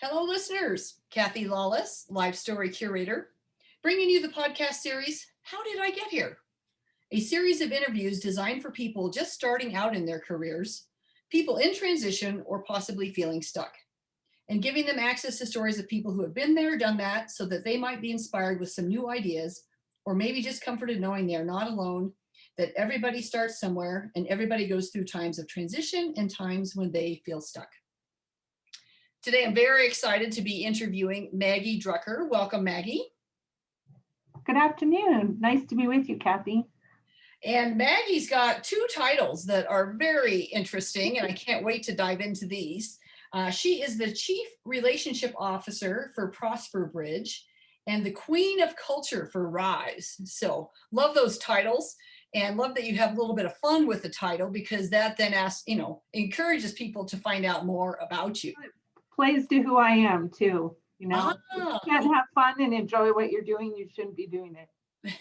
Hello, listeners. Kathy Lawless, Life Story Curator, bringing you the podcast series, How Did I Get Here? A series of interviews designed for people just starting out in their careers, people in transition, or possibly feeling stuck, and giving them access to stories of people who have been there, done that, so that they might be inspired with some new ideas, or maybe just comforted knowing they are not alone, that everybody starts somewhere and everybody goes through times of transition and times when they feel stuck. Today, I'm very excited to be interviewing Maggie Drucker. Welcome, Maggie. Good afternoon. Nice to be with you, Kathy. And Maggie's got two titles that are very interesting, and I can't wait to dive into these. She is the Chief Relationship Officer for ProsperBridge and the Queen of Culture for Rise. So love those titles and love that you have a little bit of fun with the title, because that then encourages people to find out more about you. Plays to who I am too. If you can't Cool. have fun and enjoy what you're doing, you shouldn't be doing it.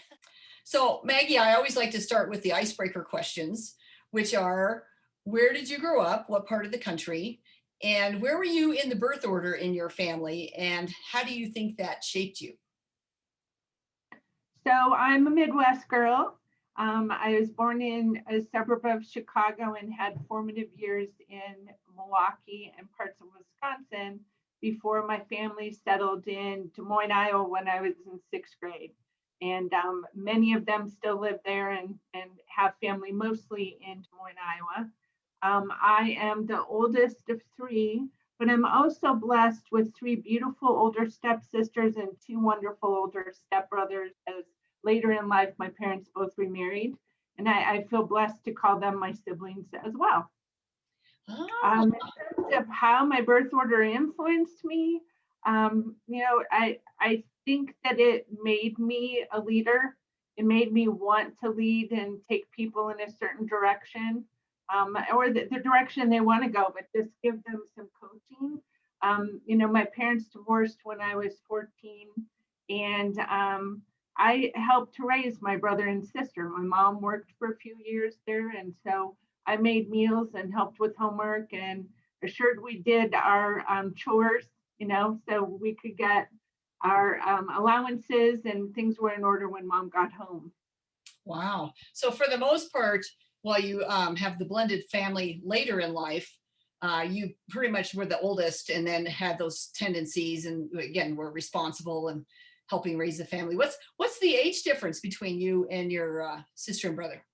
So Maggie, I always like to start with the icebreaker questions, which are, where did you grow up? What part of the country? And where were you in the birth order in your family? And how do you think that shaped you? So I'm a Midwest girl. I was born in a suburb of Chicago and had formative years in Milwaukee and parts of Wisconsin before my family settled in Des Moines, Iowa when I was in sixth grade. And many of them still live there and have family mostly in Des Moines, Iowa. I am the oldest of three, but I'm also blessed with three beautiful older stepsisters and two wonderful older stepbrothers, as later in life my parents both remarried. And I feel blessed to call them my siblings as well. Oh, In terms of how my birth order influenced me, I think that it made me a leader. It made me want to lead and take people in a certain direction, or the direction they want to go, but just give them some coaching. My parents divorced when I was 14, and I helped to raise my brother and sister. My mom worked for a few years there, and so I made meals and helped with homework and assured we did our chores, so we could get our allowances and things were in order when mom got home. wow. So for the most part, while you have the blended family later in life, you pretty much were the oldest and then had those tendencies and again, were responsible and helping raise the family. What's the age difference between you and your sister and brother?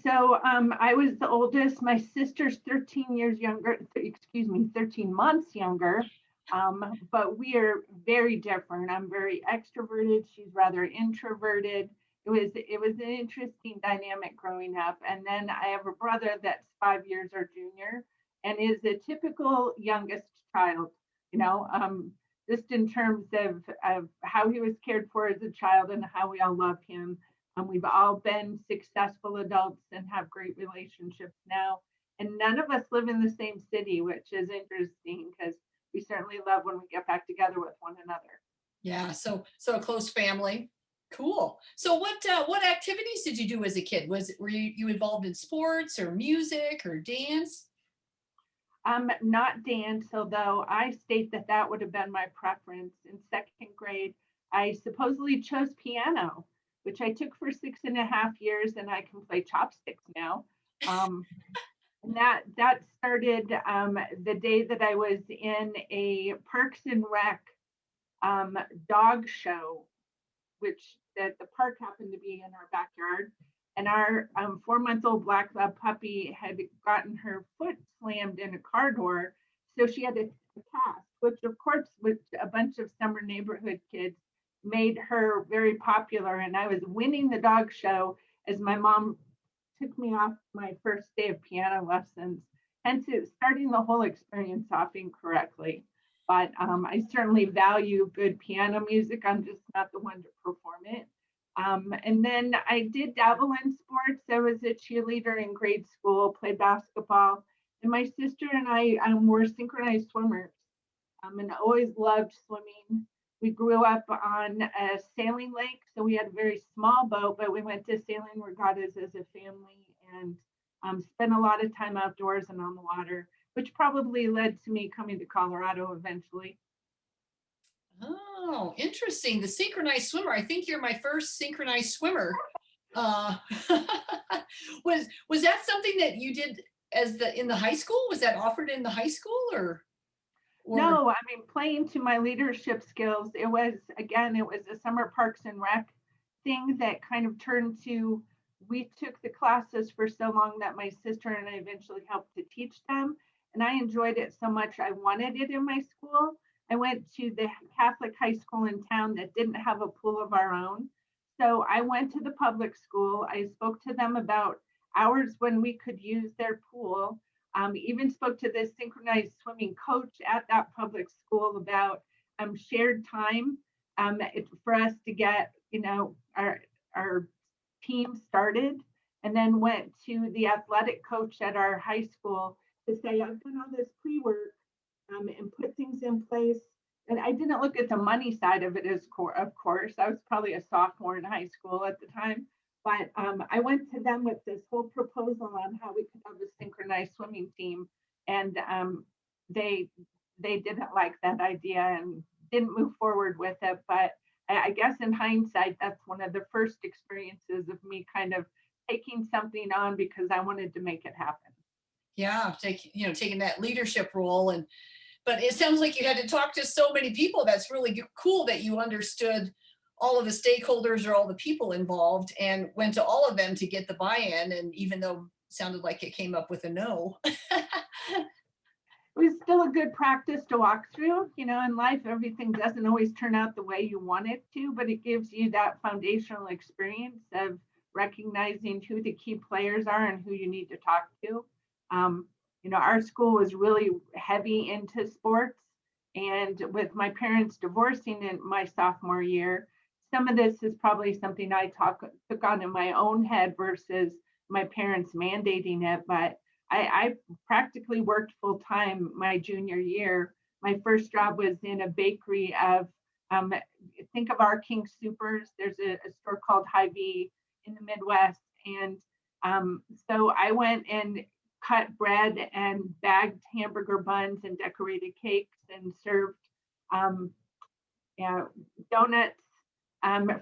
So I was the oldest. My sister's 13 years younger, 13 months younger. But we are very different. I'm very extroverted. She's rather introverted. It was an interesting dynamic growing up. And then I have a brother that's 5 years our junior and is a typical youngest child, just in terms of how he was cared for as a child and how we all love him. We've all been successful adults and have great relationships now. And none of us live in the same city, which is interesting because we certainly love when we get back together with one another. Yeah, so a close family. Cool. So what activities did you do as a kid? Were you involved in sports or music or dance? Not dance, although I state that would have been my preference. In second grade, I supposedly chose piano, which I took for 6.5 years, and I can play chopsticks now. And that started the day that I was in a Parks and Rec dog show, which that the park happened to be in our backyard. And our 4-month-old black lab puppy had gotten her foot slammed in a car door. So she had a cast, which of course, with a bunch of summer neighborhood kids, made her very popular. And I was winning the dog show as my mom took me off my first day of piano lessons, hence it starting the whole experience off incorrectly. But I certainly value good piano music. I'm just not the one to perform it. And then I did dabble in sports. I was a cheerleader in grade school, played basketball, and my sister and I were synchronized swimmers, and always loved swimming. We grew up on a sailing lake, so we had a very small boat, but we went to sailing regattas as a family and spent a lot of time outdoors and on the water. which probably led to me coming to Colorado eventually. Oh, interesting. The synchronized swimmer. I think you're my first synchronized swimmer. Uh, was that something that you did in the high school? Was that offered in the high school or No, I mean, playing to my leadership skills, it was, again, it was a summer Parks and Rec thing that kind of turned to, we took the classes for so long that my sister and I eventually helped to teach them. And I enjoyed it so much, I wanted it in my school. I went to the Catholic high school in town that didn't have a pool of our own. So I went to the public school. I spoke to them about hours when we could use their pool. Even spoke to the synchronized swimming coach at that public school about shared time for us to get, our team started, and then went to the athletic coach at our high school to say, I've done all this pre-work and put things in place. And I didn't look at the money side of it of course. I was probably a sophomore in high school at the time. But I went to them with this whole proposal on how we could have a synchronized swimming team. And they didn't like that idea and didn't move forward with it. But I guess in hindsight, that's one of the first experiences of me kind of taking something on because I wanted to make it happen. yeah, taking that leadership role but it sounds like you had to talk to so many people. That's really cool that you understood all of the stakeholders or all the people involved and went to all of them to get the buy-in. And even though it sounded like it came up with a no. It was still a good practice to walk through. In life, everything doesn't always turn out the way you want it to, but it gives you that foundational experience of recognizing who the key players are and who you need to talk to. Our school was really heavy into sports, and with my parents divorcing in my sophomore year, some of this is probably something I took on in my own head versus my parents mandating it. But I practically worked full time my junior year. My first job was in a bakery of, think of our King Supers. There's a store called Hy-Vee in the Midwest. And so I went and cut bread and bagged hamburger buns and decorated cakes and served donuts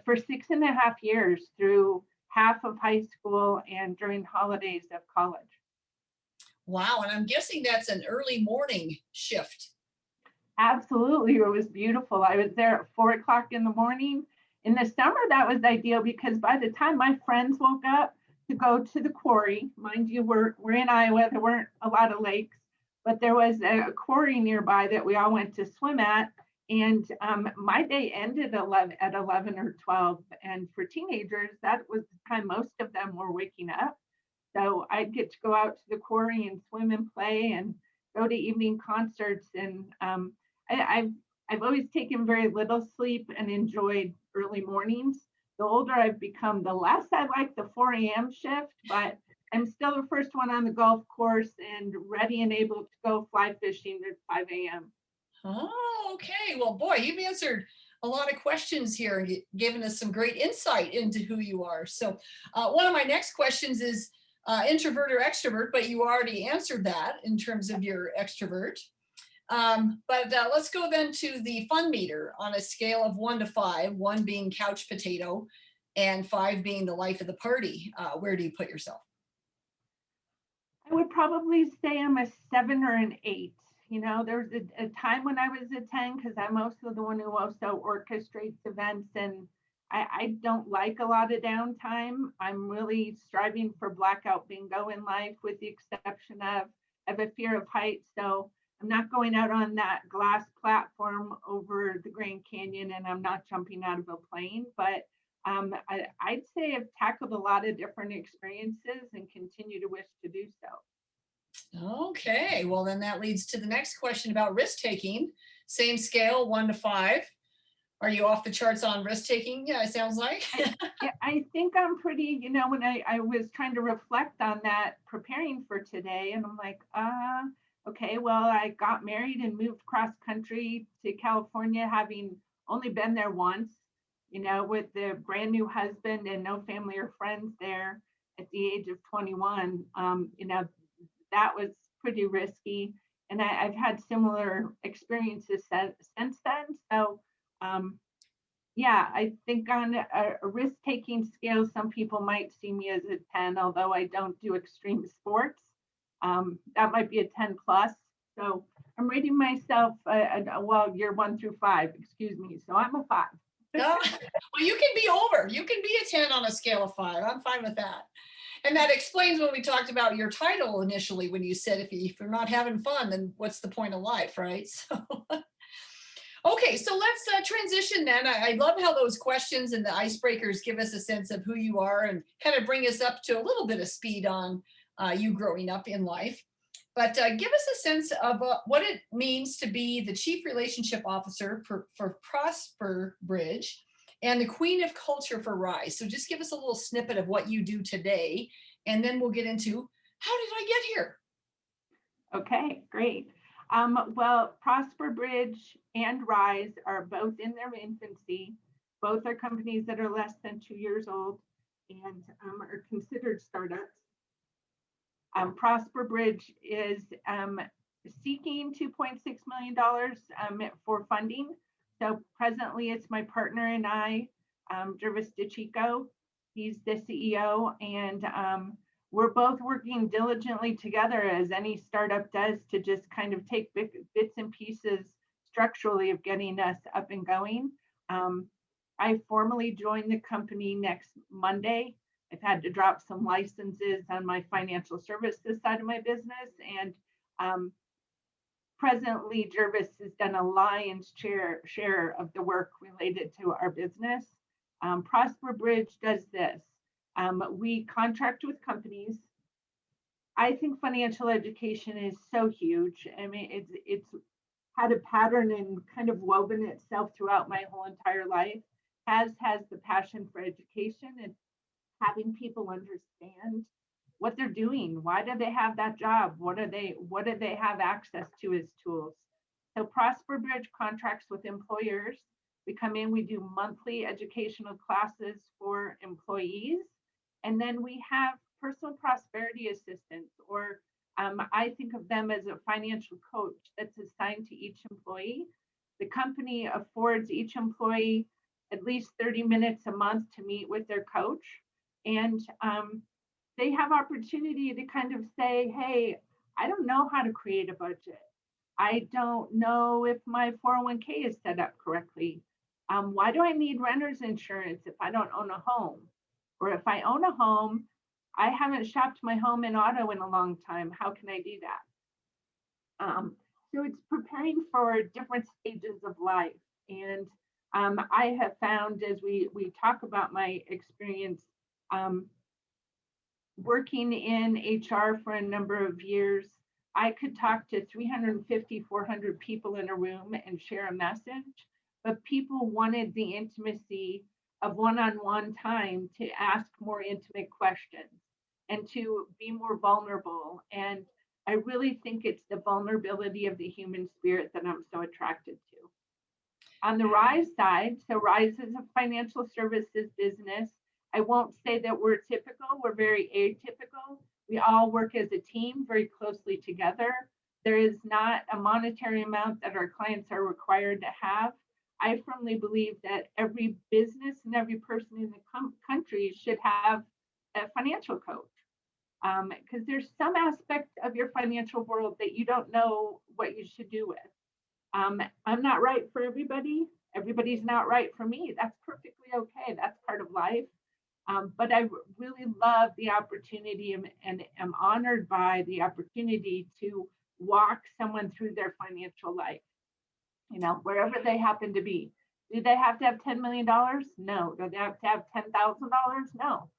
for 6.5 years through half of high school and during holidays of college. Wow. And I'm guessing that's an early morning shift. Absolutely. It was beautiful. I was there at 4 o'clock in the morning. In the summer, that was ideal because by the time my friends woke up to go to the quarry, mind you, we're in Iowa, there weren't a lot of lakes, but there was a quarry nearby that we all went to swim at. And my day ended at 11 or 12. And for teenagers, that was the time most of them were waking up. So I'd get to go out to the quarry and swim and play and go to evening concerts. And I've always taken very little sleep and enjoyed early mornings. The older I've become, the less I like the 4 a.m. shift, but I'm still the first one on the golf course and ready and able to go fly fishing at 5 a.m. Oh, okay. Well, boy, you've answered a lot of questions here and given us some great insight into who you are. So one of my next questions is introvert or extrovert, but you already answered that in terms of your extrovert. But let's go then to the fun meter on a scale of 1 to 5, 1 being couch potato and 5 being the life of the party. Where do you put yourself? I would probably say I'm a 7 or an 8. There was a time when I was a 10 because I'm also the one who also orchestrates events, and I don't like a lot of downtime. I'm really striving for blackout bingo in life, with the exception of I have a fear of heights. So I'm not going out on that glass platform over the Grand Canyon, and I'm not jumping out of a plane. But I'd say I've tackled a lot of different experiences and continue to wish to do so. Okay, well then that leads to the next question about risk taking. Same scale, 1 to 5. Are you off the charts on risk taking? Yeah, it sounds like. Yeah, I think I'm pretty, when I was trying to reflect on that, preparing for today, and I'm like, okay, well, I got married and moved cross country to California, having only been there once, with the brand new husband and no family or friends there at the age of 21. That was pretty risky. And I've had similar experiences since then. So, yeah, I think on a risk-taking scale, some people might see me as a 10, although I don't do extreme sports. That might be a 10 plus. So I'm rating myself, well, you're 1 through 5, excuse me. So I'm a 5. Oh, well, you can be over. You can be a 10 on a scale of 5. I'm fine with that. And that explains when we talked about your title initially, when you said if you're not having fun, then what's the point of life, right? So, okay, so let's transition then. I love how those questions and the icebreakers give us a sense of who you are and kind of bring us up to a little bit of speed on you growing up in life. But give us a sense of what it means to be the Chief Relationship Officer for ProsperBridge and the Queen of Culture for Rise. So just give us a little snippet of what you do today, and then we'll get into how did I get here? Okay, great. Well, ProsperBridge and Rise are both in their infancy. Both are companies that are less than 2 years old and are considered startups. ProsperBridge is seeking $2.6 million for funding. So presently it's my partner and I, Jervis DeChico. He's the CEO, and we're both working diligently together as any startup does to just kind of take bits and pieces structurally of getting us up and going. I formally joined the company next Monday. I've had to drop some licenses on my financial services side of my business. And presently, Jervis has done a lion's share of the work related to our business. ProsperBridge does this. We contract with companies. I think financial education is so huge. I mean, it's had a pattern and kind of woven itself throughout my whole entire life. Has the passion for education and having people understand what they're doing. Why do they have that job? What do they have access to as tools? So ProsperBridge contracts with employers. We come in, we do monthly educational classes for employees. And then we have personal prosperity assistants, or I think of them as a financial coach that's assigned to each employee. The company affords each employee at least 30 minutes a month to meet with their coach. And they have opportunity to kind of say, hey, I don't know how to create a budget. I don't know if my 401k is set up correctly. Why do I need renter's insurance if I don't own a home? Or if I own a home, I haven't shopped my home in auto in a long time. How can I do that? So it's preparing for different stages of life. And I have found, as we talk about my experience working in HR for a number of years, I could talk to 350, 400 people in a room and share a message, but people wanted the intimacy of one-on-one time to ask more intimate questions and to be more vulnerable. And I really think it's the vulnerability of the human spirit that I'm so attracted to. On the Rise side, so Rise is a financial services business. I won't say that we're typical, we're very atypical. We all work as a team very closely together. There is not a monetary amount that our clients are required to have. I firmly believe that every business and every person in the country should have a financial coach, because there's some aspect of your financial world that you don't know what you should do with. I'm not right for everybody. Everybody's not right for me. That's perfectly okay. That's part of life. But I really love the opportunity and am honored by the opportunity to walk someone through their financial life, wherever they happen to be. Do they have to have $10 million? No. Do they have to have $10,000? No.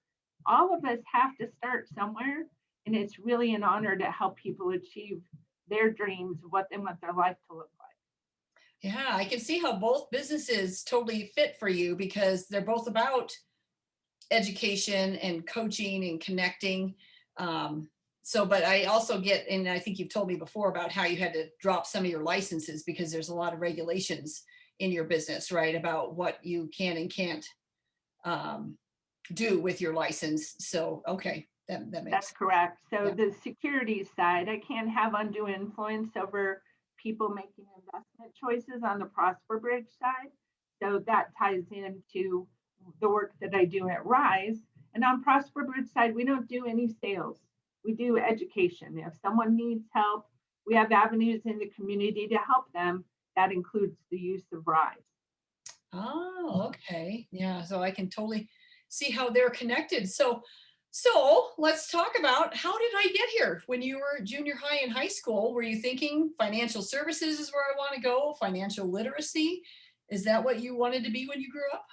All of us have to start somewhere. And it's really an honor to help people achieve their dreams, what they want their life to look like. Yeah, I can see how both businesses totally fit for you because they're both about education and coaching and connecting. But I also get, and I think you've told me before about how you had to drop some of your licenses because there's a lot of regulations in your business, right? About what you can and can't do with your license. So, okay. That makes That's sense. correct. So Yeah. the securities side, I can't have undue influence over people making investment choices on the ProsperBridge side. So that ties into the work that I do at Rise. And on ProsperBridge side, we don't do any sales. We do education. If someone needs help, we have avenues in the community to help them. That includes the use of Rise. Oh, okay. Yeah. So I can totally see how they're connected. So let's talk about, how did I get here? When you were junior high and high school, were you thinking financial services is where I want to go? Financial literacy? Is that what you wanted to be when you grew up?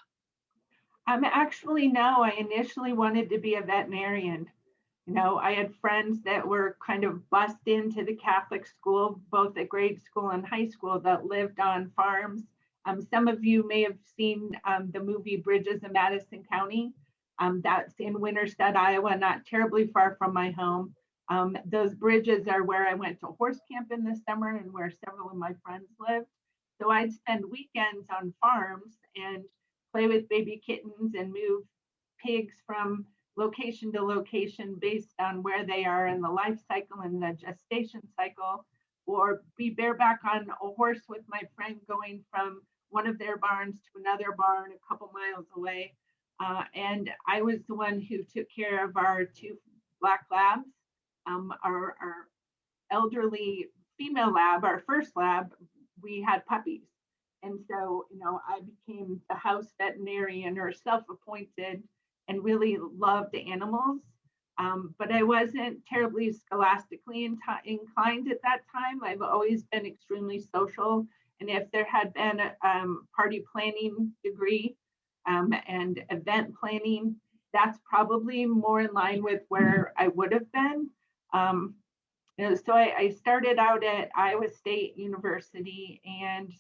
Actually, no, I initially wanted to be a veterinarian. I had friends that were kind of bussed into the Catholic school, both at grade school and high school, that lived on farms. Some of you may have seen the movie Bridges in Madison County. That's in Winterstead, Iowa, not terribly far from my home. Those bridges are where I went to horse camp in the summer and where several of my friends lived. So I'd spend weekends on farms and play with baby kittens and move pigs from location to location based on where they are in the life cycle and the gestation cycle, or be bareback on a horse with my friend going from one of their barns to another barn a couple miles away. And I was the one who took care of our two black labs. Our elderly female lab, our first lab, we had puppies. And so, I became the house veterinarian, or self-appointed, and really loved animals. But I wasn't terribly scholastically inclined at that time. I've always been extremely social. And if there had been a party planning degree and event planning, that's probably more in line with where I would have been. So I started out at Iowa State University and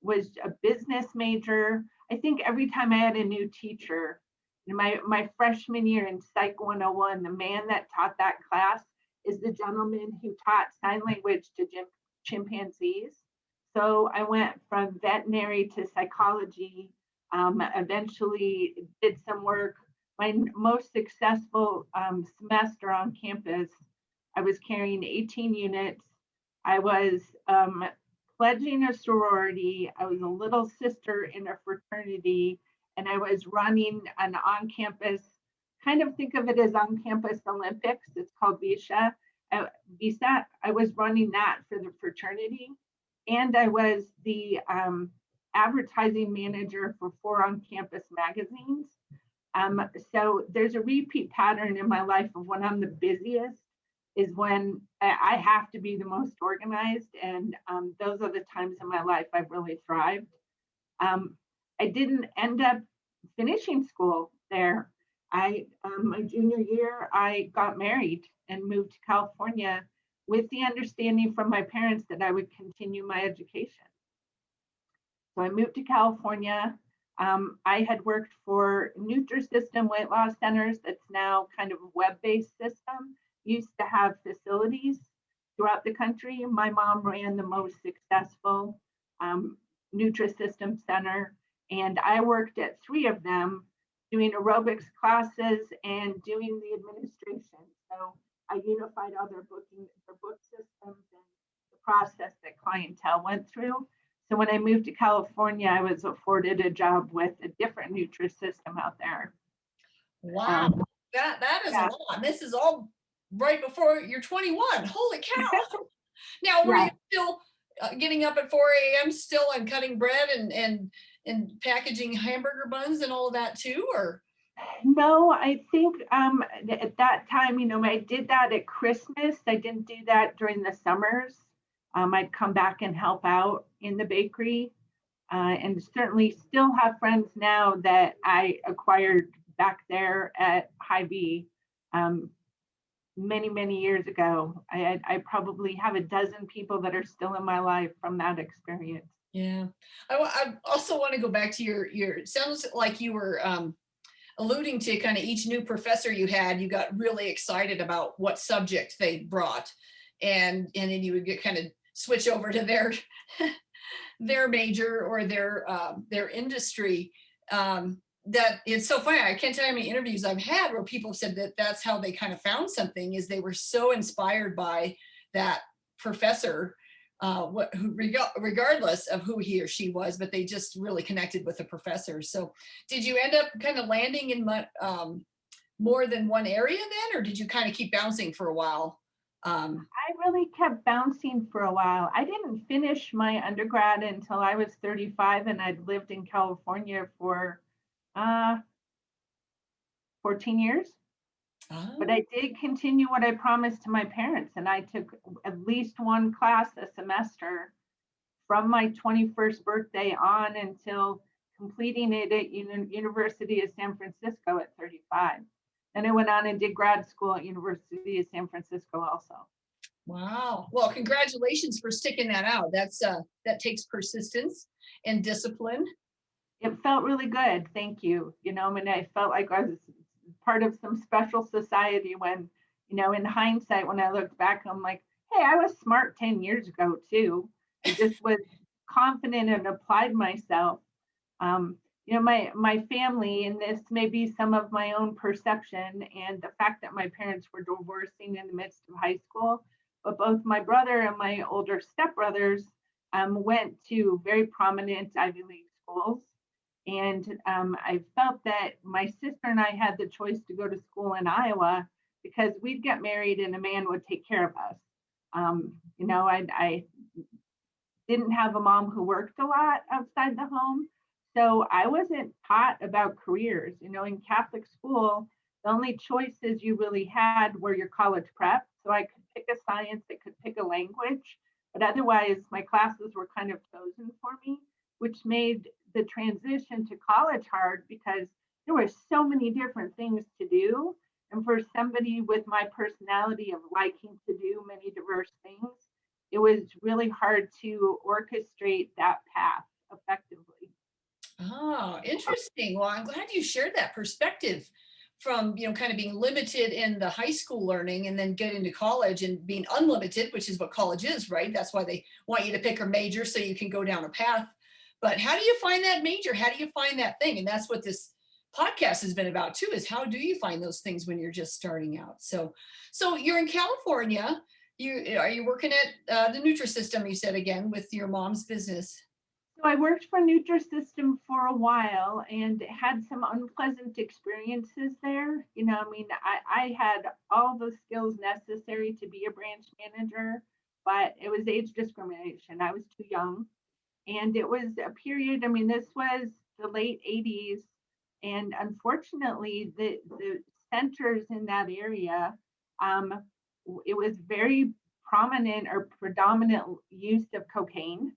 was a business major. I think every time I had a new teacher, my freshman year in Psych 101, the man that taught that class is the gentleman who taught sign language to chimpanzees. So I went from veterinary to psychology, eventually did some work. My most successful semester on campus, I was carrying 18 units. I was pledging a sorority. I was a little sister in a fraternity, and I was running an on-campus, kind of think of it as on-campus Olympics. It's called VISA. I was running that for the fraternity, and I was the advertising manager for 4 on-campus magazines. So there's a repeat pattern in my life of when I'm the busiest is when I have to be the most organized. And those are the times in my life I've really thrived. I didn't end up finishing school there. My junior year, I got married and moved to California with the understanding from my parents that I would continue my education. So I moved to California. I had worked for Nutrisystem weight loss centers. That's now kind of a web-based system. Used to have facilities throughout the country. My mom ran the most successful Nutrisystem center, and I worked at 3 of them doing aerobics classes and doing the administration. So I unified all their book systems and the process that clientele went through. So when I moved to California, I was afforded a job with a different Nutrisystem out there. Wow, that is yeah. a lot. This is all right before you're 21. Holy cow! Now, were you still getting up at 4 a.m. still and cutting bread and packaging hamburger buns and all of that too, or? No, I think at that time, I did that at Christmas. I didn't do that during the summers. I'd come back and help out in the bakery, and certainly still have friends now that I acquired back there at Hy-Vee many, many years ago. I probably have a dozen people that are still in my life from that experience. Yeah. I also want to go back to it sounds like you were alluding to kind of each new professor you had, you got really excited about what subject they brought. And then you would get kind of switch over to their major or their industry. that it's so funny. I can't tell you how many interviews I've had where people have said that that's how they kind of found something, is they were so inspired by that professor, regardless of who he or she was, but they just really connected with the professor. So did you end up kind of landing in more than one area then, or did you kind of keep bouncing for a while? I really kept bouncing for a while. I didn't finish my undergrad until I was 35, and I'd lived in California for uh, 14 years. But I did continue what I promised to my parents, and I took at least one class a semester from my 21st birthday on until completing it at University of San Francisco at 35. And I went on and did grad school at University of San Francisco also. Wow. Well, congratulations for sticking that out. That takes persistence and discipline. It felt really good. Thank you. I mean, I felt like I was part of some special society when, in hindsight, when I looked back, I'm like, hey, I was smart 10 years ago too. I just was confident and applied myself. My family, and this may be some of my own perception, and the fact that my parents were divorcing in the midst of high school, but both my brother and my older stepbrothers went to very prominent Ivy League schools. And I felt that my sister and I had the choice to go to school in Iowa because we'd get married and a man would take care of us. I didn't have a mom who worked a lot outside the home. So I wasn't taught about careers. In Catholic school, the only choices you really had were your college prep. So I could pick a science, I could pick a language, but otherwise my classes were kind of chosen for me, which made the transition to college hard because there were so many different things to do. And for somebody with my personality of liking to do many diverse things, it was really hard to orchestrate that path effectively. Oh, interesting. Well, I'm glad you shared that perspective from, kind of being limited in the high school learning and then get into college and being unlimited, which is what college is, right? That's why they want you to pick a major so you can go down a path. But how do you find that major? How do you find that thing? And that's what this podcast has been about too, is how do you find those things when you're just starting out? So you're in California. Are you working at the Nutrisystem, you said, again, with your mom's business? So I worked for Nutrisystem for a while and had some unpleasant experiences there. I had all the skills necessary to be a branch manager, but it was age discrimination. I was too young. And it was a period, this was the late 80s. And unfortunately, the centers in that area, it was very prominent or predominant use of cocaine.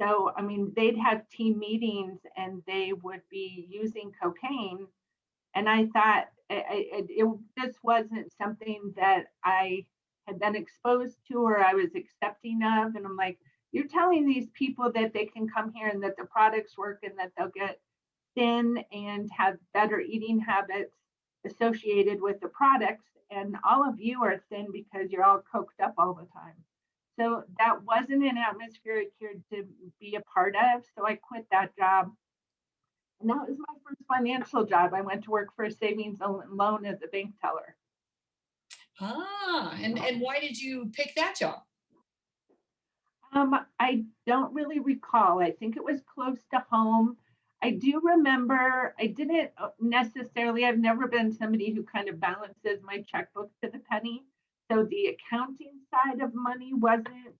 So, they'd have team meetings and they would be using cocaine. And I thought this wasn't something that I had been exposed to or I was accepting of. And I'm like, you're telling these people that they can come here and that the products work and that they'll get thin and have better eating habits associated with the products. And all of you are thin because you're all coked up all the time. So that wasn't an atmosphere I cared to be a part of. So I quit that job. And that was my first financial job. I went to work for a savings loan as a bank teller. And why did you pick that job? I don't really recall. I think it was close to home. I do remember I didn't necessarily, I've never been somebody who kind of balances my checkbook to the penny. So the accounting side of money wasn't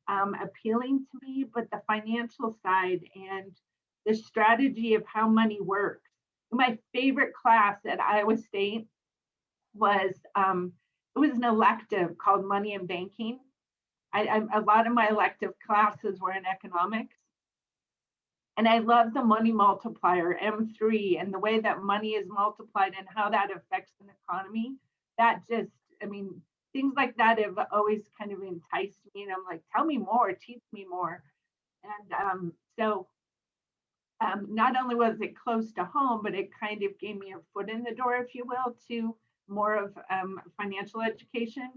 appealing to me, but the financial side and the strategy of how money works. My favorite class at Iowa State was it was an elective called Money and Banking. A lot of my elective classes were in economics. And I love the money multiplier, M3, and the way that money is multiplied and how that affects an economy. That just, things like that have always kind of enticed me. And I'm like, tell me more, teach me more. And not only was it close to home, but it kind of gave me a foot in the door, if you will, to more of financial education.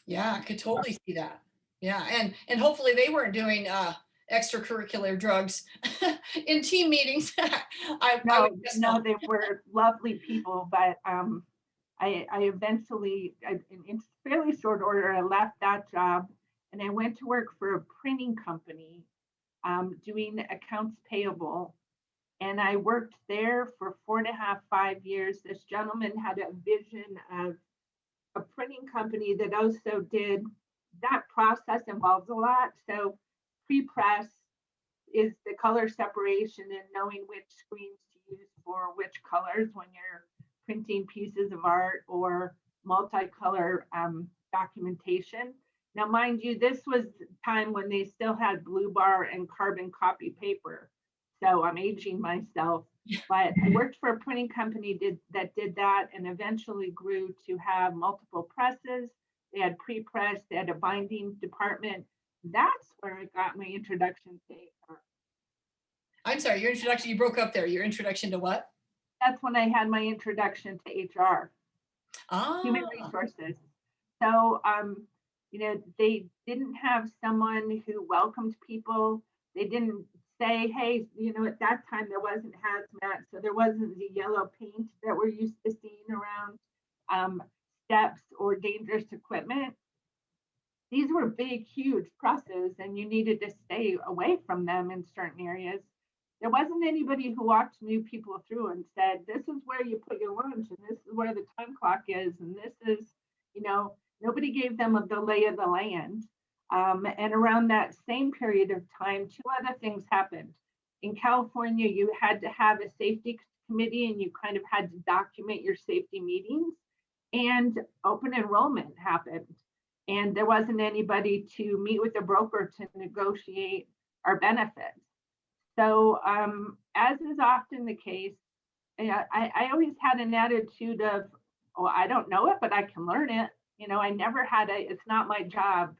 Yeah, I could totally see that. Yeah, and hopefully they weren't doing extracurricular drugs in team meetings. I would No, guess no, not. they were lovely people, but I eventually, in fairly short order, I left that job and I went to work for a printing company doing accounts payable. And I worked there for 4.5, 5 years. This gentleman had a vision of a printing company that also did that process involves a lot. So pre-press is the color separation and knowing which screens to use for which colors when you're printing pieces of art or multicolor documentation. Now, mind you, this was the time when they still had blue bar and carbon copy paper. So I'm aging myself, but I worked for a printing company that did that and eventually grew to have multiple presses. They had pre-press, they had a binding department. That's where I got my introduction to HR. I'm sorry, your introduction, you broke up there. Your introduction to what? That's when I had my introduction to HR, human Ah, resources. So, they didn't have someone who welcomed people. They didn't say, hey, at that time there wasn't hazmat, so there wasn't the yellow paint that we're used to seeing around steps or dangerous equipment. These were big, huge presses, and you needed to stay away from them in certain areas. There wasn't anybody who walked new people through and said, this is where you put your lunch, and this is where the time clock is, and this is, nobody gave them the lay of the land. And around that same period of time, two other things happened. In California, you had to have a safety committee and you kind of had to document your safety meetings, and open enrollment happened. And there wasn't anybody to meet with the broker to negotiate our benefits. So, as is often the case, I always had an attitude of, oh, I don't know it, but I can learn it. I never had it's not my job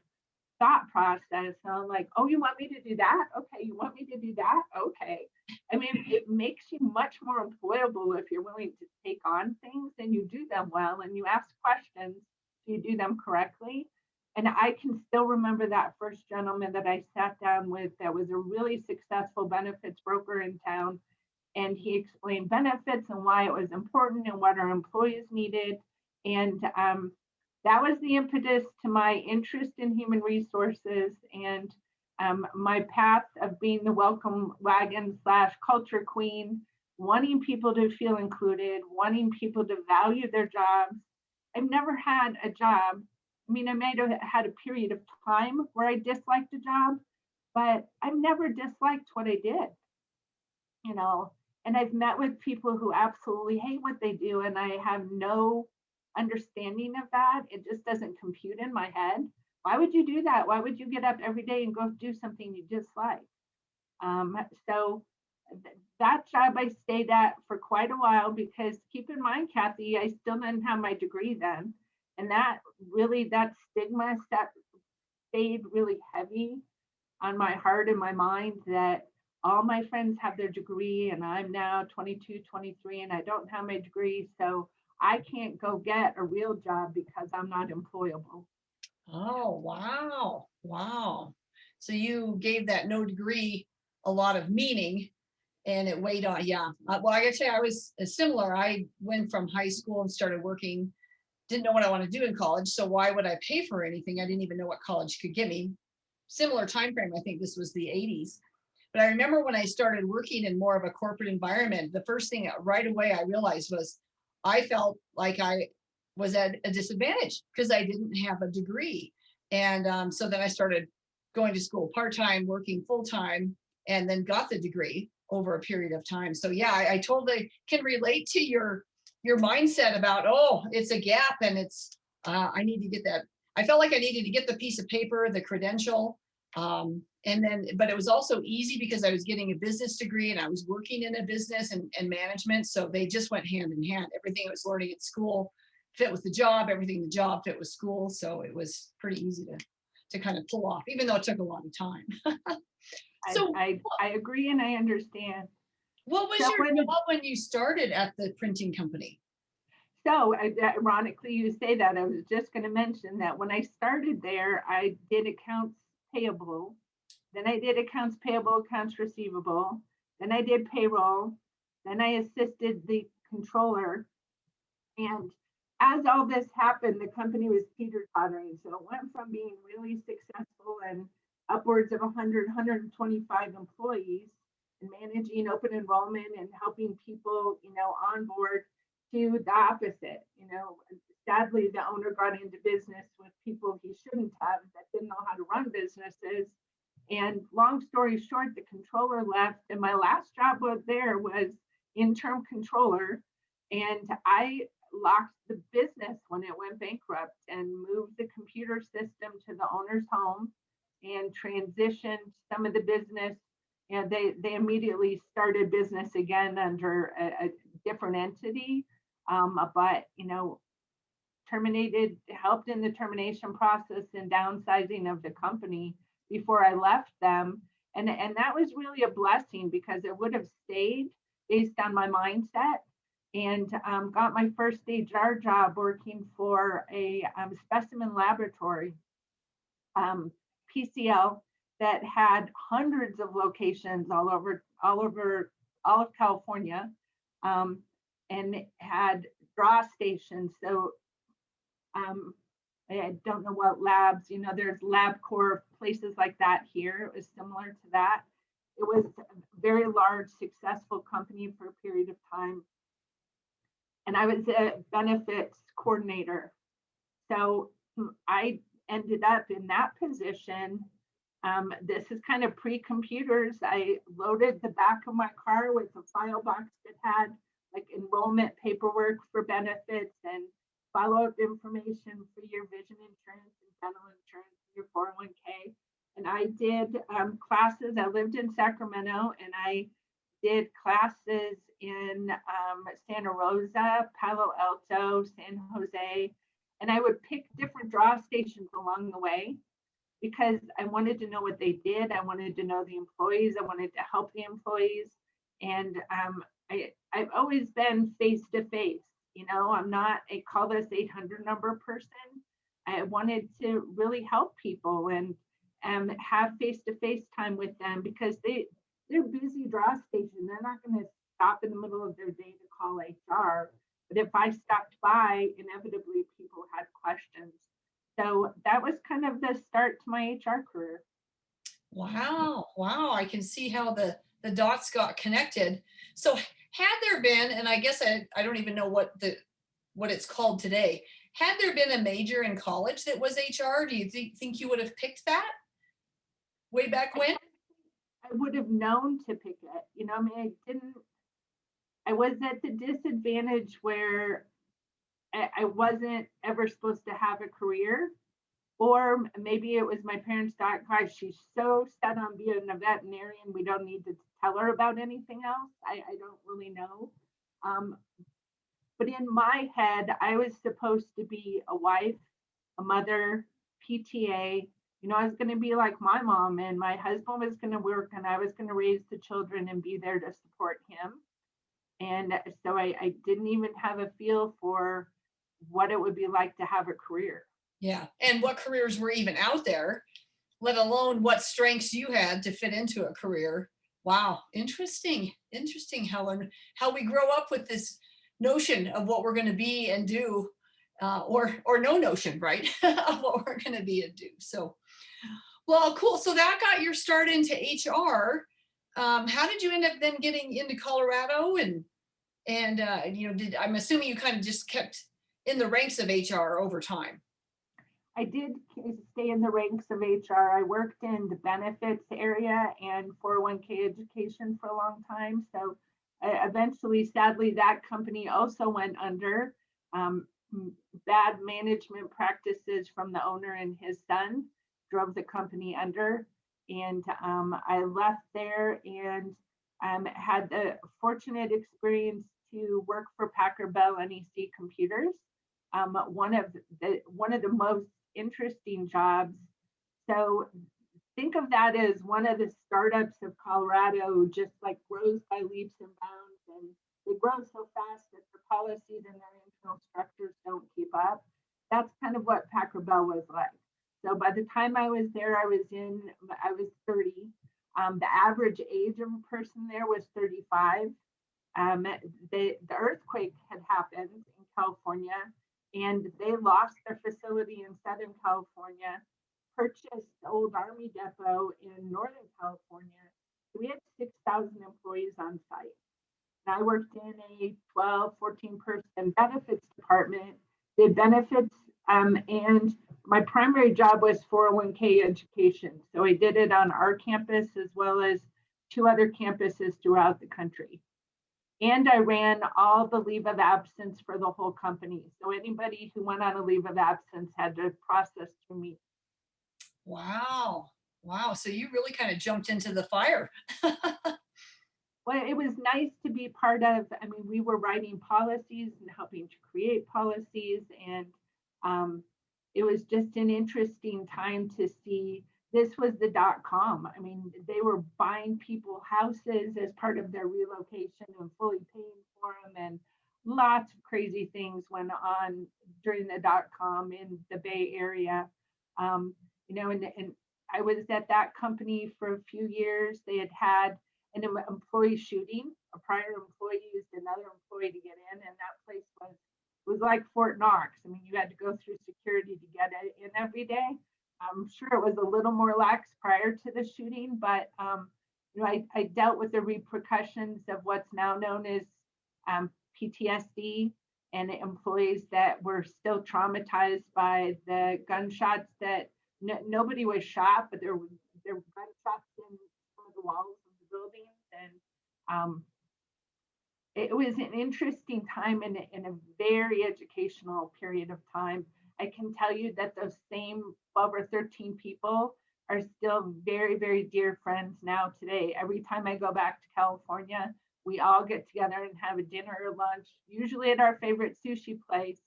thought process. So I'm like, oh, you want me to do that? Okay. You want me to do that? Okay. I mean, it makes you much more employable if you're willing to take on things and you do them well and you ask questions, so you do them correctly. And I can still remember that first gentleman that I sat down with that was a really successful benefits broker in town. And he explained benefits and why it was important and what our employees needed. And that was the impetus to my interest in human resources and my path of being the welcome wagon / culture queen, wanting people to feel included, wanting people to value their jobs. I've never had a job. I mean, I might have had a period of time where I disliked a job, but I've never disliked what I did, you know. And I've met with people who absolutely hate what they do, and I have no understanding of that. It just doesn't compute in my head. Why would you do that? Why would you get up every day and go do something you dislike? So that job I stayed at for quite a while because keep in mind, Kathy, I still didn't have my degree then. And that stigma stayed really heavy on my heart and my mind that all my friends have their degree and I'm now 22, 23 and I don't have my degree. So I can't go get a real job because I'm not employable. oh, wow. Wow. So you gave that no degree a lot of meaning and it weighed on, yeah. Well, I gotta say, I was similar. I went from high school and started working, didn't know what I want to do in college. So why would I pay for anything? I didn't even know what college could give me. Similar time frame, I think this was the 80s. But I remember when I started working in more of a corporate environment, the first thing right away I realized was I felt like I was at a disadvantage because I didn't have a degree. And so then I started going to school part-time, working full-time, and then got the degree over a period of time. So yeah, I totally can relate to your mindset about, oh, it's a gap and it's, I need to get that. I felt like I needed to get the piece of paper, the credential, and then, but it was also easy because I was getting a business degree and I was working in a business and management. So they just went hand in hand. Everything I was learning at school fit with the job, everything the job fit with school. So it was pretty easy to kind of pull off, even though it took a lot of time. So I agree and I understand. what was So your job when you started at the printing company? So ironically, you say that. I was just going to mention that when I started there, I did accounts payable Then I did accounts payable, accounts receivable. Then I did payroll. Then I assisted the controller. And as all this happened, the company was teeter-tottering. So it went from being really successful and upwards of 100, 125 employees and managing open enrollment and helping people, on board, to the opposite. Sadly, the owner got into business with people he shouldn't have that didn't know how to run businesses. And long story short, the controller left, and my last job there was interim controller. And I locked the business when it went bankrupt and moved the computer system to the owner's home and transitioned some of the business. And they immediately started business again under a different entity, but helped in the termination process and downsizing of the company before I left them. And that was really a blessing, because it would have stayed based on my mindset, and got my first HR job working for a specimen laboratory, PCL, that had hundreds of locations all of California, and had draw stations. So I don't know what labs, there's LabCorp, places like that here. It was similar to that. It was a very large, successful company for a period of time. And I was a benefits coordinator. So I ended up in that position. This is kind of pre-computers. I loaded the back of my car with a file box that had like enrollment paperwork for benefits and follow-up information for your vision insurance and dental insurance, and your 401k. And I did classes. I lived in Sacramento, and I did classes in Santa Rosa, Palo Alto, San Jose. And I would pick different draw stations along the way, because I wanted to know what they did. I wanted to know the employees. I wanted to help the employees. And I've always been face-to-face. I'm not a call this 800 number person. I wanted to really help people and have face-to-face time with them, because they're busy draw station. They're not going to stop in the middle of their day to call HR. But if I stopped by, inevitably people had questions. So that was kind of the start to my HR career. Wow. I can see how the dots got connected. So had there been, and I guess I don't even know what it's called today, had there been a major in college that was HR, do you think you would have picked that way back when? I would have known to pick it. I was at the disadvantage where I wasn't ever supposed to have a career. Or maybe it was my parents thought, gosh, she's so set on being a veterinarian, we don't need to tell her about anything else. I don't really know. But in my head, I was supposed to be a wife, a mother, PTA. I was going to be like my mom, and my husband was going to work, and I was going to raise the children and be there to support him. And so I didn't even have a feel for what it would be like to have a career. Yeah. And what careers were even out there, let alone what strengths you had to fit into a career. Wow. Interesting, how we grow up with this notion of what we're going to be and do, or no notion, right, of what we're going to be and do. So, well, cool. So that got your start into HR. How did you end up then getting into Colorado? And I'm assuming you kind of just kept in the ranks of HR over time. I did stay in the ranks of HR. I worked in the benefits area and 401k education for a long time. So eventually, sadly, that company also went under. Bad management practices from the owner and his son drove the company under. And I left there and had the fortunate experience to work for Packer Bell NEC Computers. One of the most interesting jobs. So think of that as one of the startups of Colorado, just like grows by leaps and bounds, and they grow so fast that their policies and their internal structures don't keep up. That's kind of what Packer Bell was like. So by the time I was there, I was 30. The average age of a person there was 35. The earthquake had happened in California, and they lost their facility in Southern California, purchased the old Army depot in Northern California. We had 6,000 employees on site. And I worked in a 12, 14 person benefits department, did benefits, and my primary job was 401k education. So I did it on our campus as well as 2 other campuses throughout the country. And I ran all the leave of absence for the whole company. So anybody who went on a leave of absence had to process through me. Wow. Wow. So you really kind of jumped into the fire. Well, it was nice to be part of. I mean, we were writing policies and helping to create policies, and it was just an interesting time to see. This was the .com. I mean, they were buying people houses as part of their relocation and fully paying for them, and lots of crazy things went on during the .com in the Bay Area. And I was at that company for a few years. They had an employee shooting. A prior employee used another employee to get in, and that place was like Fort Knox. I mean, you had to go through security to get in every day. I'm sure it was a little more lax prior to the shooting, but I dealt with the repercussions of what's now known as PTSD, and employees that were still traumatized by the gunshots that nobody was shot, but there were gunshots in some of the walls of the buildings. And it was an interesting time and a very educational period of time. I can tell you that those same 12 or 13 people are still very, very dear friends now today. Every time I go back to California, we all get together and have a dinner or lunch, usually at our favorite sushi place.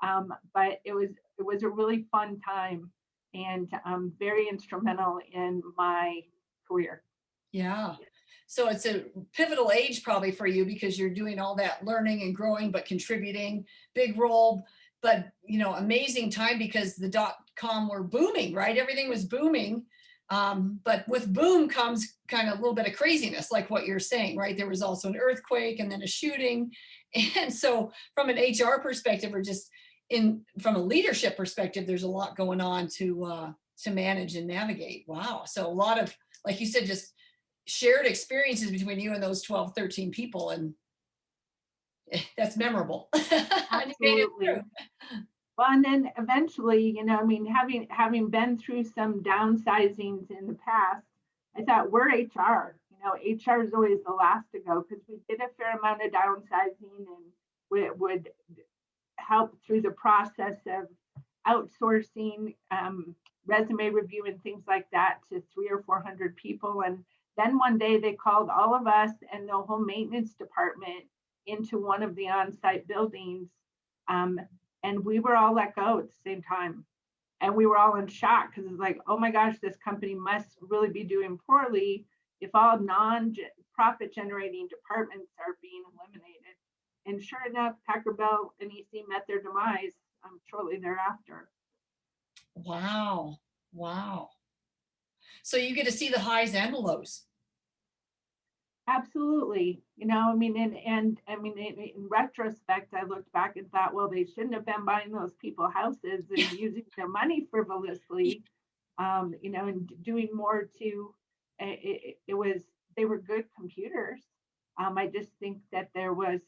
But it was a really fun time, and very instrumental in my career. Yeah. So it's a pivotal age probably for you because you're doing all that learning and growing, but contributing, big role, but amazing time because the .com were booming, right? Everything was booming. But with boom comes kind of a little bit of craziness, like what you're saying, right? There was also an earthquake and then a shooting. And so from an HR perspective, or just from a leadership perspective, there's a lot going on to manage and navigate. Wow. So a lot of, like you said, just shared experiences between you and those 12, 13 people. And that's memorable. Absolutely. Well, and then eventually, having been through some downsizings in the past, I thought we're HR. HR is always the last to go because we did a fair amount of downsizing, and we would help through the process of outsourcing resume review and things like that to 300 or 400 people. And then one day they called all of us and the whole maintenance department into one of the on-site buildings. And we were all let go at the same time. And we were all in shock because it's like, oh my gosh, this company must really be doing poorly if all non-profit generating departments are being eliminated. And sure enough, Taco Bell and EC met their demise shortly thereafter. Wow. Wow. So you get to see the highs and the lows. Absolutely. In retrospect, I looked back and thought, well, they shouldn't have been buying those people houses and using their money frivolously, and doing more to, they were good computers. I just think that there was,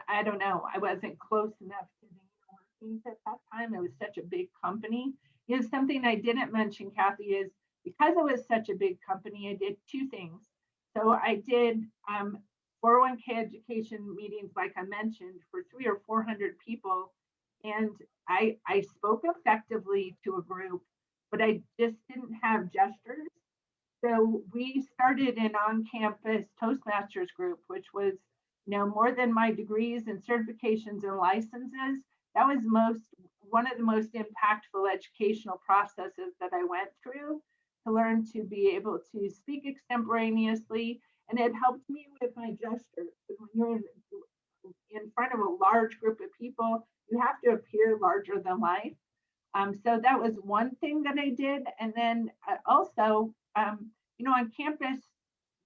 I don't know, I wasn't close enough to the workings at that time. It was such a big company. Something I didn't mention, Kathy, is because it was such a big company, I did 2 things. So I did 401k education meetings, like I mentioned, for 300 or 400 people. And I spoke effectively to a group, but I just didn't have gestures. So we started an on-campus Toastmasters group, which was, more than my degrees and certifications and licenses. That was one of the most impactful educational processes that I went through, to learn to be able to speak extemporaneously. And it helped me with my gestures. When you're in front of a large group of people, you have to appear larger than life. So that was one thing that I did. And then also, on campus,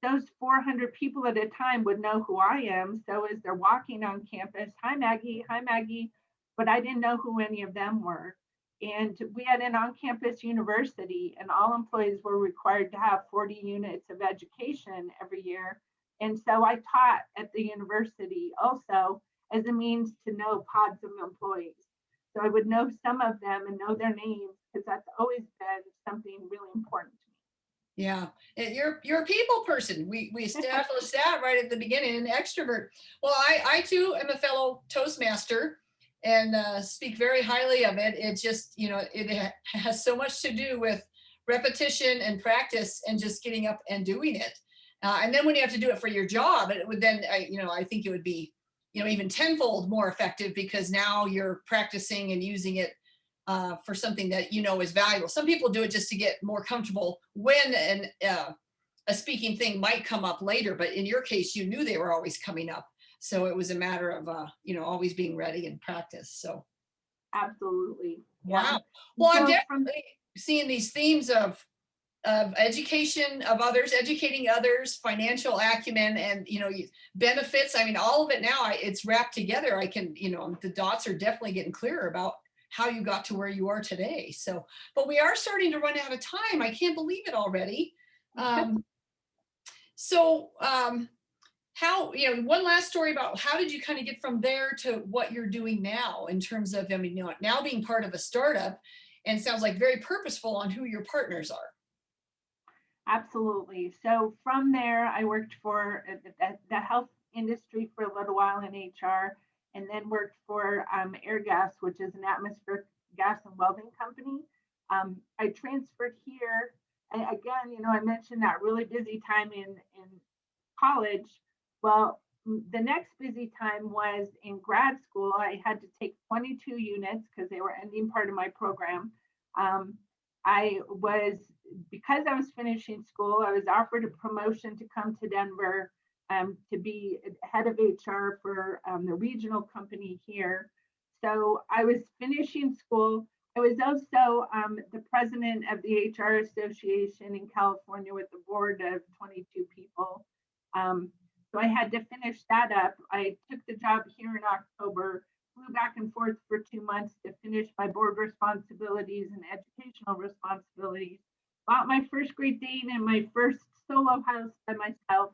those 400 people at a time would know who I am. So as they're walking on campus, hi Maggie, but I didn't know who any of them were. And we had an on-campus university, and all employees were required to have 40 units of education every year. And so I taught at the university also as a means to know pods of employees. So I would know some of them and know their names, because that's always been something really important to me. Yeah, you're a people person. We established that right at the beginning. An extrovert. Well, I too am a fellow Toastmaster, and speak very highly of it. It just it has so much to do with repetition and practice, and just getting up and doing it. And then when you have to do it for your job, it would then I think it would be even tenfold more effective, because now you're practicing and using it for something that is valuable. Some people do it just to get more comfortable when a speaking thing might come up later, but in your case, you knew they were always coming up. So it was a matter of, always being ready and practice. So. Absolutely. Wow. Yeah. Well, So I'm definitely seeing these themes of education of others, educating others, financial acumen, and benefits. I mean, all of it now, it's wrapped together. I can, the dots are definitely getting clearer about how you got to where you are today. So, but we are starting to run out of time. I can't believe it already. How, one last story about how did you kind of get from there to what you're doing now, in terms of, now being part of a startup, and sounds like very purposeful on who your partners are. Absolutely. So from there, I worked for the health industry for a little while in HR, and then worked for Airgas, which is an atmospheric gas and welding company. I transferred here. And again, I mentioned that really busy time in college. Well, the next busy time was in grad school. I had to take 22 units because they were ending part of my program. Because I was finishing school, I was offered a promotion to come to Denver to be head of HR for the regional company here. So I was finishing school. I was also the president of the HR Association in California with a board of 22 people. So I had to finish that up. I took the job here in October, flew back and forth for 2 months to finish my board responsibilities and educational responsibilities. Bought my first Great Dane and my first solo house by myself.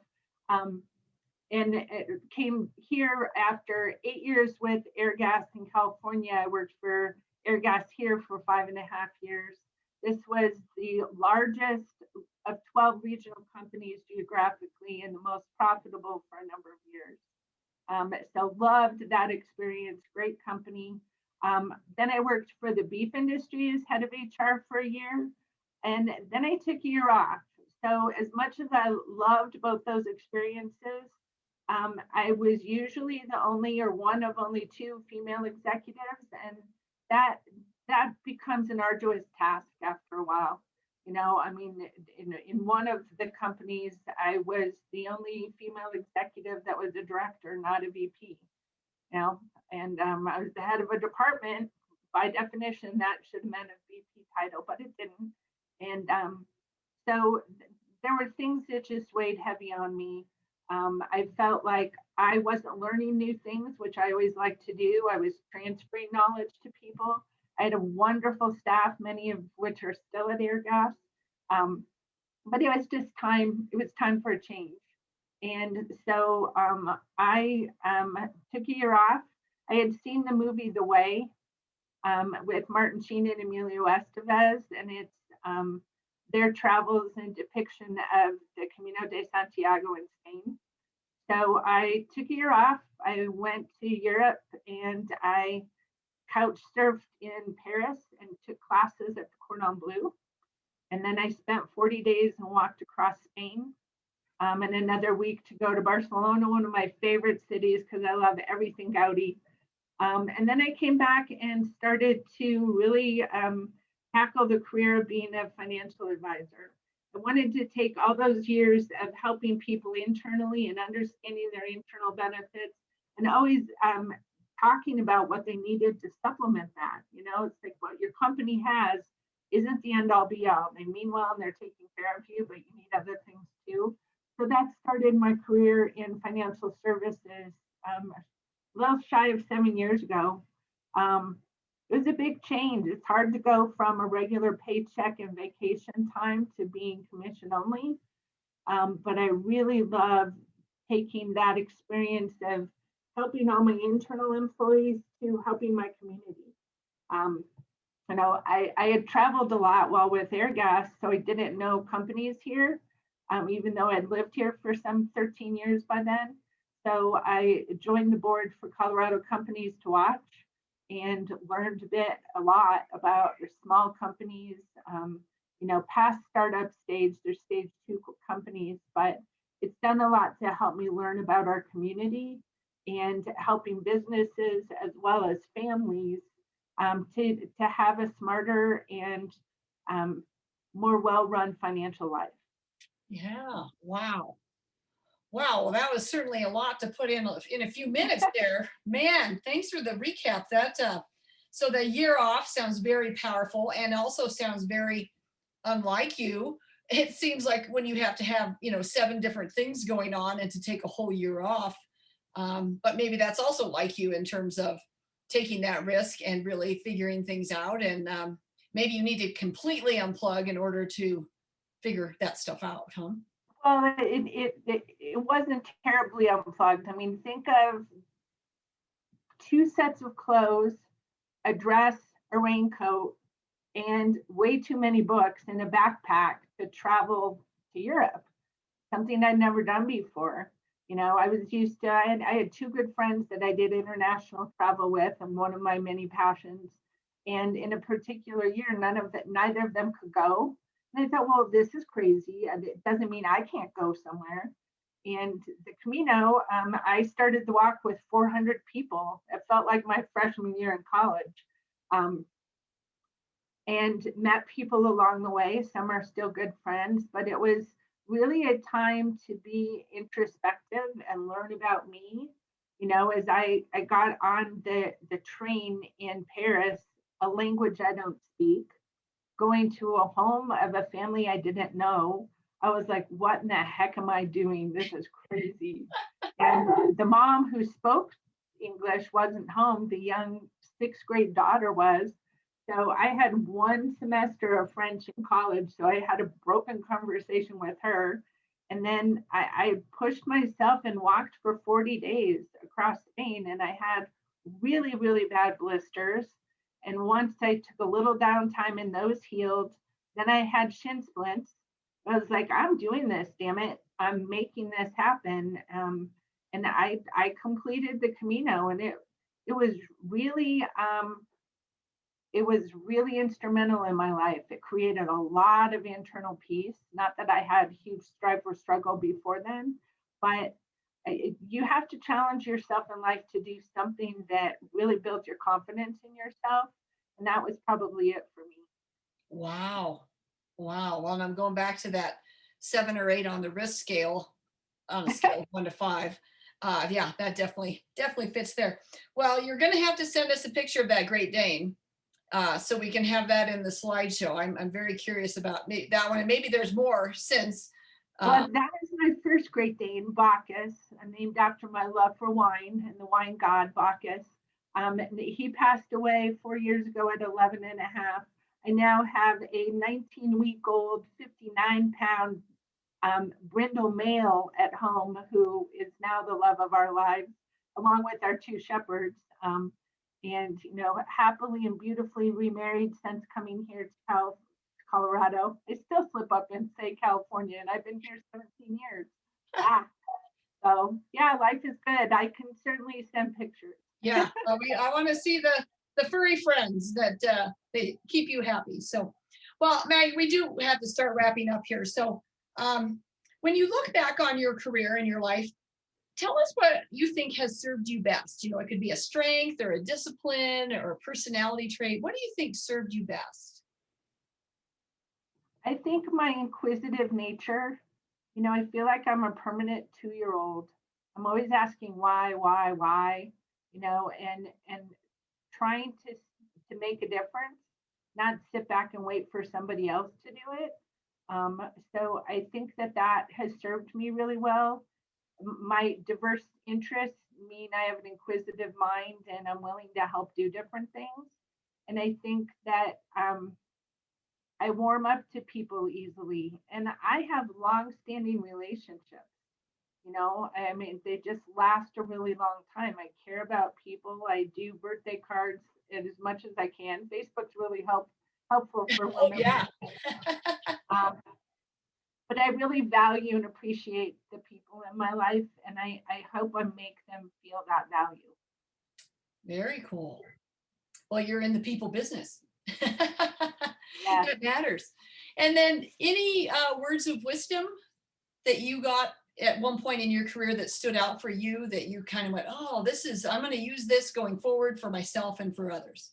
And it came here after 8 years with Airgas in California. I worked for Airgas here for 5.5 years. This was the largest of 12 regional companies geographically, and the most profitable for a number of years. So loved that experience, great company. Then I worked for the beef industry as head of HR for a year, and then I took a year off. So as much as I loved both those experiences, I was usually the only or one of only 2 female executives, and that becomes an arduous task after a while. I mean, in one of the companies, I was the only female executive that was a director, not a VP. And I was the head of a department. By definition, that should have meant a VP title, but it didn't. And so there were things that just weighed heavy on me. I felt like I wasn't learning new things, which I always like to do. I was transferring knowledge to people. I had a wonderful staff, many of which are still at Airgas. But it was just time. It was time for a change. And so I took a year off. I had seen the movie The Way with Martin Sheen and Emilio Estevez, and it's their travels and depiction of the Camino de Santiago in Spain. So I took a year off. I went to Europe, and I couch surfed in Paris and took classes at the Cordon Bleu. And then I spent 40 days and walked across Spain, and another week to go to Barcelona, one of my favorite cities because I love everything Gaudi. And then I came back and started to really tackle the career of being a financial advisor. I wanted to take all those years of helping people internally and understanding their internal benefits, and always talking about what they needed to supplement that. It's like what your company has isn't the end all be all. They mean well and they're taking care of you, but you need other things too. So that started my career in financial services a little shy of 7 years ago. It was a big change. It's hard to go from a regular paycheck and vacation time to being commission only. But I really love taking that experience of helping all my internal employees to helping my community. Um, I had traveled a lot while with Airgas, so I didn't know companies here, even though I'd lived here for some 13 years by then. So I joined the board for Colorado Companies to Watch and learned a lot about the small companies, past startup stage, there's stage 2 companies, but it's done a lot to help me learn about our community and helping businesses as well as families to have a smarter and more well-run financial life. Yeah. Wow. Wow. Well, that was certainly a lot to put in a few minutes there. Man, thanks for the recap. So the year off sounds very powerful and also sounds very unlike you. It seems like when you have to have, 7 different things going on and to take a whole year off. But maybe that's also like you in terms of taking that risk and really figuring things out. And maybe you need to completely unplug in order to figure that stuff out, huh? Well, it wasn't terribly unplugged. I mean, think of 2 sets of clothes, a dress, a raincoat, and way too many books in a backpack to travel to Europe, something I'd never done before. I was used to, I had 2 good friends that I did international travel with, and one of my many passions. And in a particular year, neither of them could go. And I thought, well, this is crazy. And it doesn't mean I can't go somewhere. And the Camino, I started the walk with 400 people. It felt like my freshman year in college. And met people along the way. Some are still good friends, but it was really a time to be introspective and learn about me. As I got on the train in Paris, a language I don't speak, going to a home of a family I didn't know, I was like, what in the heck am I doing? This is crazy. And the mom who spoke English wasn't home. The young 6th grade daughter was. So I had 1 semester of French in college. So I had a broken conversation with her. And then I pushed myself and walked for 40 days across Spain. And I had really, really bad blisters. And once I took a little downtime and those healed, then I had shin splints. I was like, I'm doing this, damn it. I'm making this happen. And I completed the Camino, and it was really instrumental in my life. It created a lot of internal peace. Not that I had huge strife or struggle before then, but you have to challenge yourself in life to do something that really builds your confidence in yourself. And that was probably it for me. Wow. Wow. Well, and I'm going back to that 7 or 8 on the risk scale, on a scale of 1 to 5. Yeah, that definitely fits there. Well, you're going to have to send us a picture of that Great Dane. So we can have that in the slideshow. I'm very curious about that one, and maybe there's more since. Well, that is my first Great Dane, Bacchus. I'm named after my love for wine and the wine god Bacchus. He passed away 4 years ago at 11 and a half. I now have a 19-week-old, 59-pound brindle male at home who is now the love of our lives, along with our 2 shepherds. And happily and beautifully remarried since coming here to Colorado. I still slip up and say California, and I've been here 17 years. So yeah, life is good. I can certainly send pictures. Yeah, I want to see the furry friends that they keep you happy. So, well, Maggie, we do have to start wrapping up here. So, when you look back on your career and your life, tell us what you think has served you best. It could be a strength or a discipline or a personality trait. What do you think served you best? I think my inquisitive nature, I feel like I'm a permanent 2-year-old. I'm always asking why. and trying to make a difference, not sit back and wait for somebody else to do it. So I think that has served me really well. My diverse interests mean I have an inquisitive mind and I'm willing to help do different things. And I think that I warm up to people easily, and I have long-standing relationships. I mean, they just last a really long time. I care about people. I do birthday cards as much as I can. Facebook's really helpful for Oh, women. yeah. Um, but I really value and appreciate the people in my life, and I hope I make them feel that value. Very cool. Well, you're in the people business. Yeah. That matters. And then any words of wisdom that you got at one point in your career that stood out for you, that you kind of went, oh, I'm going to use this going forward for myself and for others?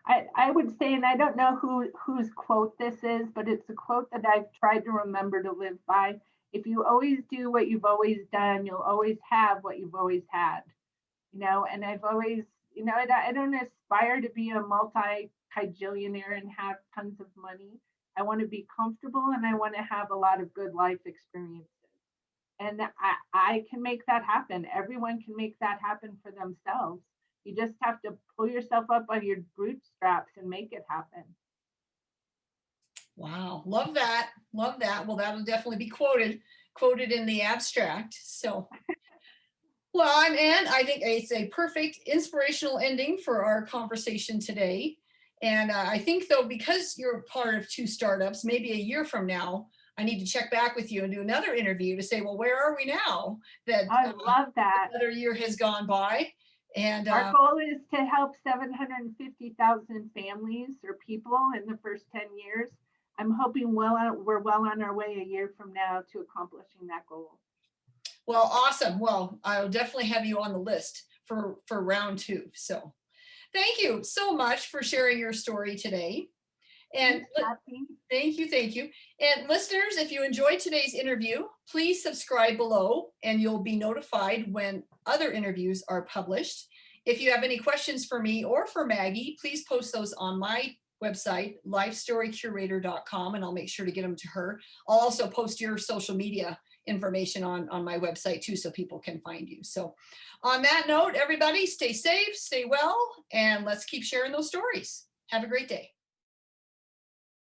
I would say, and I don't know whose quote this is, but it's a quote that I've tried to remember to live by. If you always do what you've always done, you'll always have what you've always had. And I've always, I don't aspire to be a multi-kajillionaire and have tons of money. I want to be comfortable and I want to have a lot of good life experiences. And I can make that happen. Everyone can make that happen for themselves. You just have to pull yourself up on your bootstraps and make it happen. Wow. Love that. Love that. Well, that'll definitely be quoted in the abstract. So, well, and I think it's a perfect inspirational ending for our conversation today. And I think, though, because you're part of 2 startups, maybe a year from now, I need to check back with you and do another interview to say, well, where are we now that I love that. another year has gone by? And our goal is to help 750,000 families or people in the first 10 years. I'm hoping we're well on our way a year from now to accomplishing that goal. well, awesome. Well, I'll definitely have you on the list for round 2. So thank you so much for sharing your story today. And thank you. And listeners, if you enjoyed today's interview, please subscribe below and you'll be notified when other interviews are published. If you have any questions for me or for Maggie, please post those on my website, lifestorycurator.com, and I'll make sure to get them to her. I'll also post your social media information on my website too, so people can find you. So on that note, everybody, stay safe, stay well, and let's keep sharing those stories. Have a great day.